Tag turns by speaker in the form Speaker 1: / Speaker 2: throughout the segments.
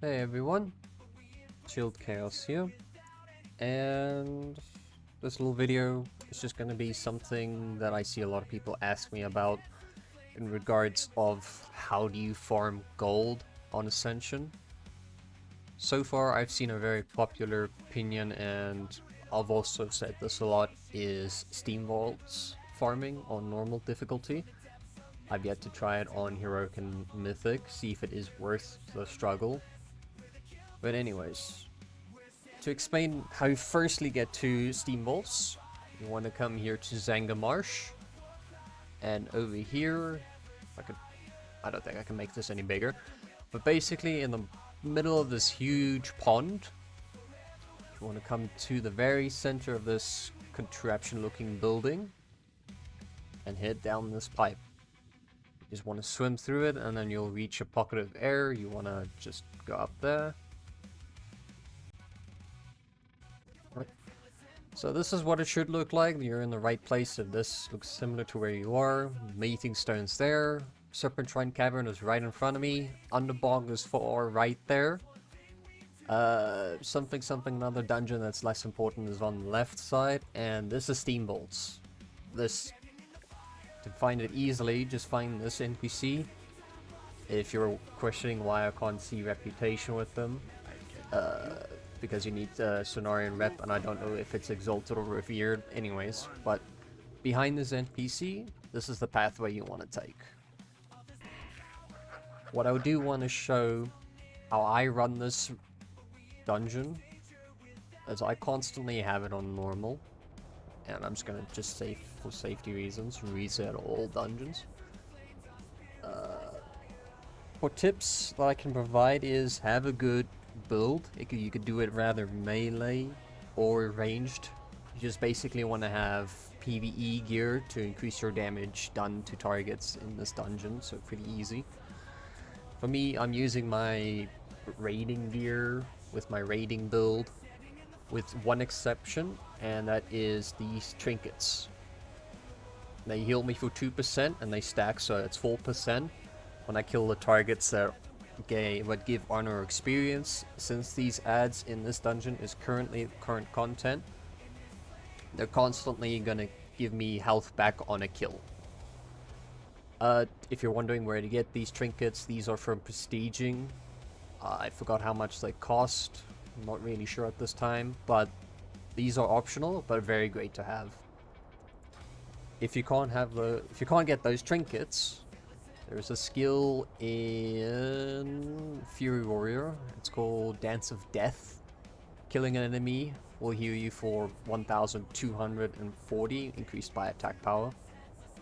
Speaker 1: Hey everyone, Chilled Chaos here, and this little video is just going to be something that I see a lot of people ask me about in regards of how do you farm gold on Ascension. So far I've seen a very popular opinion, and I've also said this a lot, is Steamvault's farming on normal difficulty. I've yet to try it on Heroic and Mythic, see if it is worth the struggle. But anyways, to explain how you firstly get to Steamvaults, you want to come here to Zanga Marsh, and over here, I don't think I can make this any bigger, but basically in the middle of this huge pond, you want to come to the very center of this contraption looking building and head down this pipe. You just want to swim through it, and then you'll reach a pocket of air. You want to just go up there. So this is what it should look like. You're in the right place, and this looks similar to where you are. Meeting stone's there. Serpentine Cavern is right in front of me. Underbog is far right there. Another dungeon that's less important is on the left side. And this is Steamvaults. To find it easily, just find this NPC. If you're questioning why I can't see reputation with them, because you need Sonarian rep, and I don't know if it's exalted or revered anyways, but behind this NPC, this is the pathway you want to take. What I do want to show how I run this dungeon is I constantly have it on normal, and I'm just going to say for safety reasons reset all dungeons. For tips that I can provide is have a good build. You could do it rather melee or ranged. You just basically want to have PvE gear to increase your damage done to targets in this dungeon, so pretty easy. For me, I'm using my raiding gear with my raiding build, with one exception, and that is these trinkets. They heal me for 2% and they stack, so it's 4% when I kill the targets that would give honor or experience. Since these ads in this dungeon is current content, they're constantly gonna give me health back on a kill. If you're wondering where to get these trinkets, these are from prestiging. I forgot how much they cost. I'm not really sure at this time, but these are optional, but very great to have. If you can't get those trinkets, there's a skill in Fury Warrior. It's called Dance of Death. Killing an enemy will heal you for 1240, increased by attack power.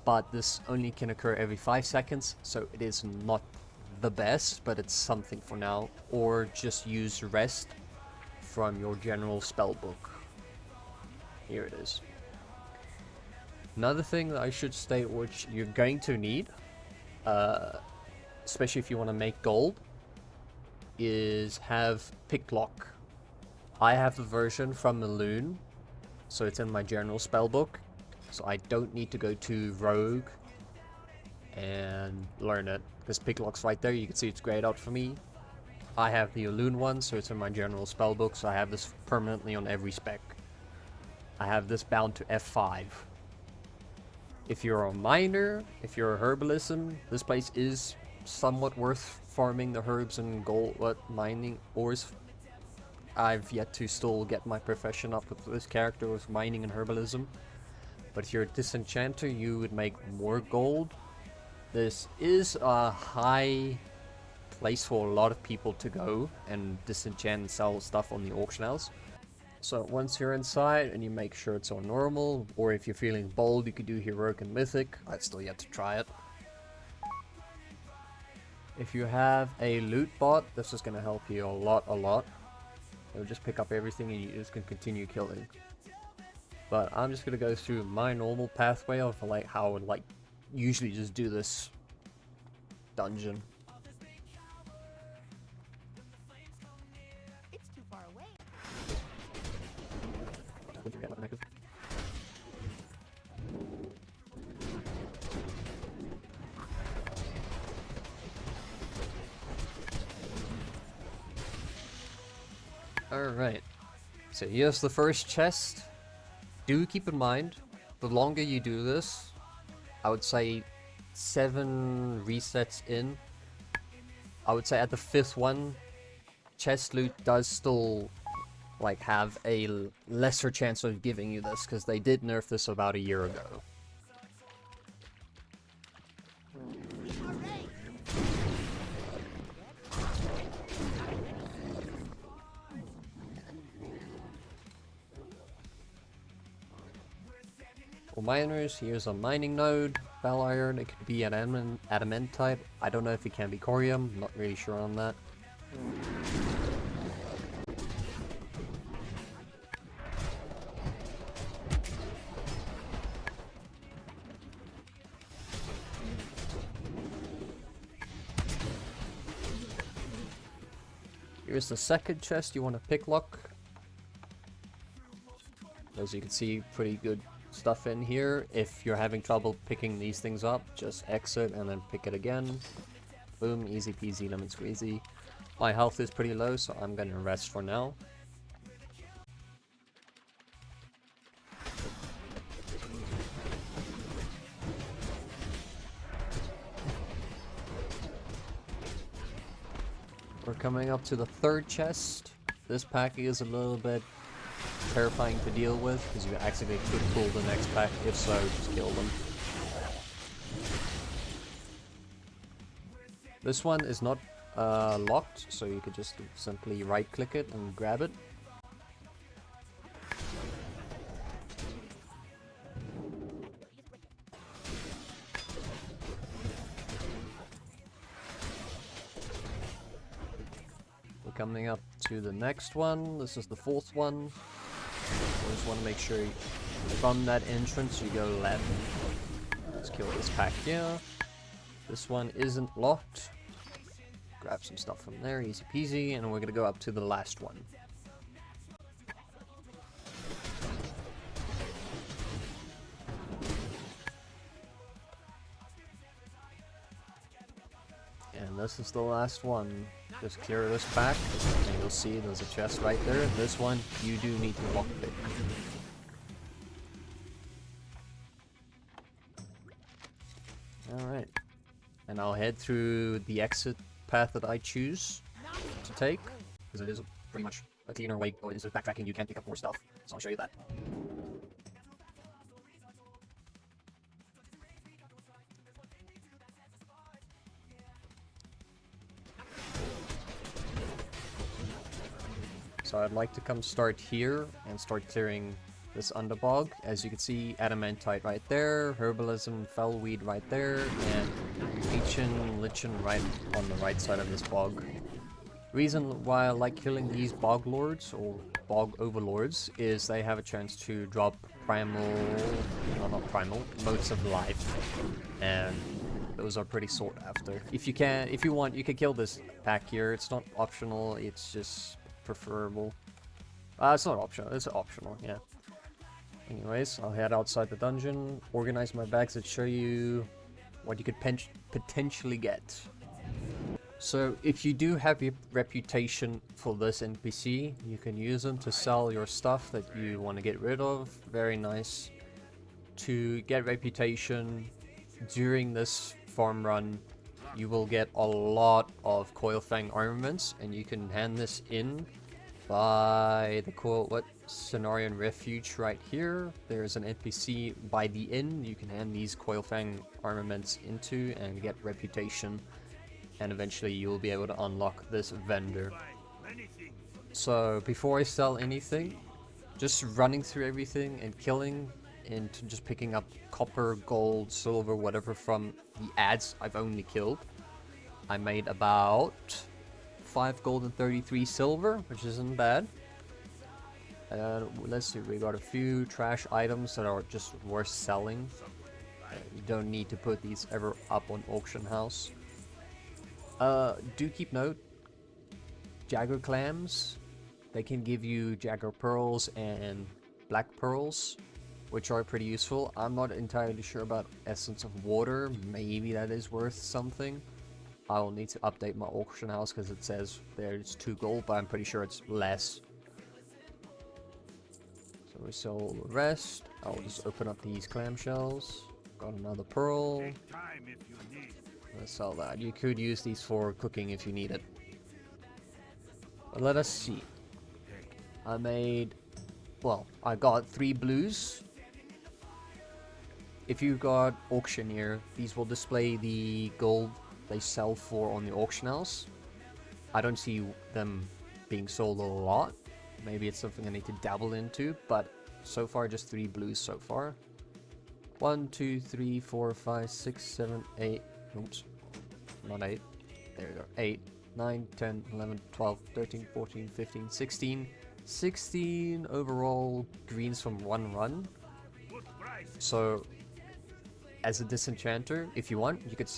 Speaker 1: But this only can occur every 5 seconds, so it is not the best, but it's something for now. Or just use rest from your general spell book. Here it is. Another thing that I should state, which you're going to need, especially if you want to make gold, is have Picklock. I have the version from Maloon, so it's in my general spellbook, so I don't need to go to Rogue and learn it, because Picklock's right there. You can see it's grayed out for me. I have the Maloon one, so it's in my general spellbook, so I have this permanently on every spec. I have this bound to F5. If you're a miner, if you're a herbalism, this place is somewhat worth farming the herbs and gold, mining ores. I've yet to still get my profession up with this character with mining and herbalism. But if you're a disenchanter, you would make more gold. This is a high place for a lot of people to go and disenchant and sell stuff on the auction house. So once you're inside and you make sure it's on normal, or if you're feeling bold, you could do Heroic and Mythic. I've still yet to try it. If you have a loot bot, this is going to help you a lot. It'll just pick up everything and you just can continue killing. But I'm just going to go through my normal pathway of how I would usually just do this dungeon. Alright, so here's the first chest. Do keep in mind, the longer you do this, I would say 7 resets in, I would say at the 5th one, chest loot does still like have a lesser chance of giving you this, because they did nerf this about a year ago. For miners, here's a mining node, bell iron, it could be an adamantite. I don't know if it can be corium, not really sure on that. Here's the second chest you want to picklock. As you can see, pretty good stuff in here. If you're having trouble picking these things up, just exit and then pick it again. Boom, easy peasy lemon squeezy. My health is pretty low, so I'm gonna rest for now. We're coming up to the third chest. This pack is a little bit terrifying to deal with, because you actually could pull the next pack. If so, just kill them. This one is not locked, so you could just simply right click it and grab it. We're coming up to the next one. This is the 4th one. I just want to make sure from that entrance you go left. Let's kill this pack here. This one isn't locked. Grab some stuff from there, easy peasy, and we're gonna go up to the last one. And this is the last one. Just clear this back, and you'll see there's a chest right there. This one, you do need to lockpick. Alright. And I'll head through the exit path that I choose to take, because it is pretty much a cleaner way. Oh, it is backtracking, you can pick up more stuff, so I'll show you that. So I'd like to come start here and start clearing this underbog. As you can see, adamantite right there, herbalism, fellweed right there, and lichen right on the right side of this bog. Reason why I like killing these bog lords, or bog overlords, is they have a chance to drop primal, no, not primal, motes of life, and those are pretty sought after. If you want, you can kill this pack here. It's not optional, it's just preferable. It's not optional, it's optional, yeah. Anyways, I'll head outside the dungeon, organize my bags and show you what you could potentially get. So, if you do have a reputation for this NPC, you can use them to sell your stuff that you want to get rid of. Very nice. To get reputation during this farm run, you will get a lot of Coilfang armaments, and you can hand this in by the Cenarian Refuge right here. There's an NPC by the inn you can hand these Coilfang armaments into and get reputation, and eventually you'll be able to unlock this vendor. So before I sell anything, just running through everything and killing and just picking up copper, gold, silver, whatever from the ads I've only killed. I made about 5 gold and 33 silver, which isn't bad. Let's see, we got a few trash items that are just worth selling. You don't need to put these ever up on auction house. Do keep note, Jagger clams, they can give you Jagger pearls and black pearls, which are pretty useful. I'm not entirely sure about Essence of Water, maybe that is worth something. I will need to update my auction house because it says there's 2 gold, but I'm pretty sure it's less We sell all the rest. I'll just open up these clamshells. Got another pearl. Let's sell that. You could use these for cooking if you need it. But let us see. I made... Well, I got 3 blues. If you got auctioneer, these will display the gold they sell for on the auction house. I don't see them being sold a lot. Maybe it's something I need to dabble into, but so far just 3 blues so far. 1, 2, 3, 4, 5, 6, 7, 8. Oops. Not 8. There we go. 8, 9, 10, 11, 12, 13, 14, 15, 16. 16 overall greens from 1 run. So, as a disenchanter, if you want, you could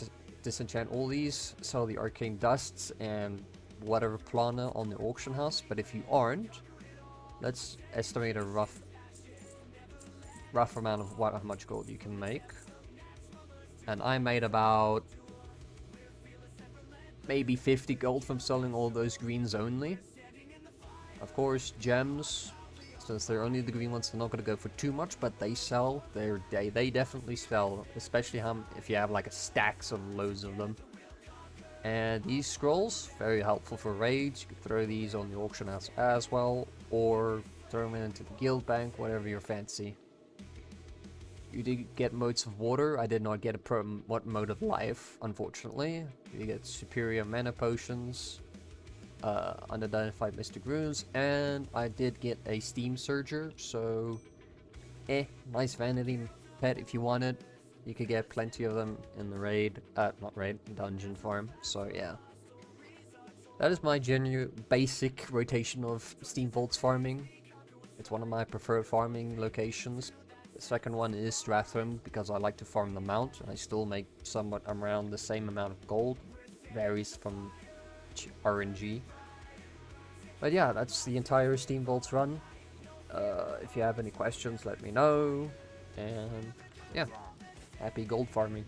Speaker 1: disenchant all these, sell the arcane dusts and whatever plana on the auction house. But if you aren't, let's estimate a rough amount of how much gold you can make. And I made about maybe 50 gold from selling all those greens only. Of course, gems, since they're only the green ones, they're not going to go for too much, but they sell. They definitely sell, especially if you have like a stacks of loads of them. And these scrolls, very helpful for raids. You could throw these on the auction house as well, or throw them into the guild bank, whatever your fancy. You did get modes of water. I did not get what mode of life, unfortunately. You get superior mana potions, unidentified mystic runes, and I did get a steam surger, so nice vanity pet if you want it. You could get plenty of them in the raid, not raid, dungeon farm, so yeah. That is my genuine basic rotation of Steamvault's farming. It's one of my preferred farming locations. The second one is Stratham, because I like to farm the mount, and I still make somewhat around the same amount of gold. Varies from RNG. But yeah, that's the entire Steamvault's run. If you have any questions, let me know. And yeah, happy gold farming.